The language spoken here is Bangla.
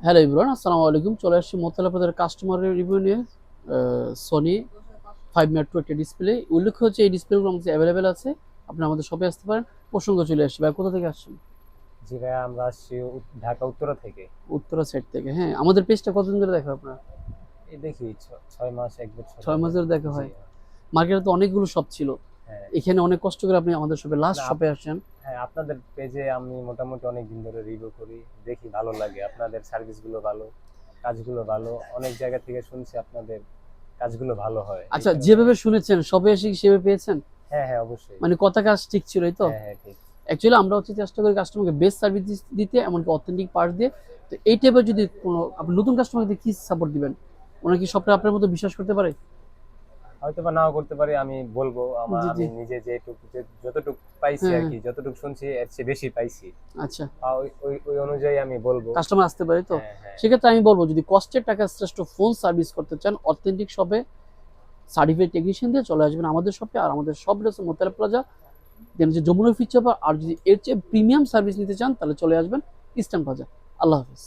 হ্যালো এভরিওয়ান, আসসালামু আলাইকুম। চলে আসছি মোতালা প্রদের কাস্টমারের রিভিউ নিয়ে। সনি 5 Mark II একটা ডিসপ্লে। উল্লেখ্য হচ্ছে এই ডিসপ্লেগুলো আমাদের অ্যাভেলেবেল আছে, আপনি আমাদের শপে আসতে পারেন। প্রসঙ্গ চলে আসছে, ভাই কোথা থেকে আসছেন? জি ভাইয়া, আমরা আসছি ঢাকা উত্তরা থেকে। উত্তরা সাইড থেকে। হ্যাঁ, আমাদের পেজটা কতদিন ধরে দেখা হয় আপনার? এই দেখি 6 মাস 1 বছর 6 মাস হবে। ধরে দেখা জি। হয়। মার্কেটে তো অনেকগুলো শপ ছিল, হ্যাঁ। এখানে অনেক কষ্ট করে আপনি আমাদের শপে লাস্ট না শপে আসেন। হ্যাঁ, আপনাদের পেজে আমি মোটামুটি অনেক দিন ধরে রিভিউ করি, দেখি ভালো লাগে। আপনাদের সার্ভিসগুলো ভালো, কাজগুলো ভালো। অনেক জায়গা থেকে শুনছি আপনাদের কাজগুলো ভালো হয়, এই আচ্ছা, কারণে। যেভাবে শুনেছেন সবে এসে কি সেভাবে পেয়েছেন? হ্যাঁ হ্যাঁ, অবশ্যই। মানে কথা কাজ ঠিক ছিল, এই তো? হ্যাঁ হ্যাঁ, ঠিক। অ্যাকচুয়ালি আমরা হচ্ছে চেষ্টা করি কাস্টমারকে বেস্ট সার্ভিস দিতে, এমনকি অথেন্টিক পার্টস দিয়ে। তো এই টাইপের যদি কোনো আপনি নতুন কাস্টমারকে কি সাপোর্ট দিবেন? ওনারা কি সবটা আপনার মতো বিশ্বাস করতে পারে? হয়তো বা নাও করতে পারি, আমি বলবো জি, জি। আমি নিজে যতটুকু পাইছি হ্যাঁ, আর হ্যাঁ। কি, যতটুকু শুনছি এর চেয়ে বেশি পাইছি। আচ্ছা, ওই ওই ওই অনুযায়ী আমি বলবো। কাস্টমার আসতে পারে তো? হ্যাঁ হ্যাঁ। সেক্ষেত্রে আমি বলব, যদি কষ্টের টাকায় শ্রেষ্ঠ ফোন সার্ভিস করতে চান, অথেন্টিক শপে সার্টিফাইড টেকনিশিয়ান দিয়ে চলে আসবেন আমাদের শপে। আর আমাদের শপ হচ্ছে মোতালা প্লাজা, দেন হচ্ছে যমুনা ফিউচার পার্ক। আর যদি এর চেয়ে প্রিমিয়াম সার্ভিস নিতে চান তাহলে চলে আসবেন ইস্টার্ন প্লাজা। আল্লাহ হাফেজ।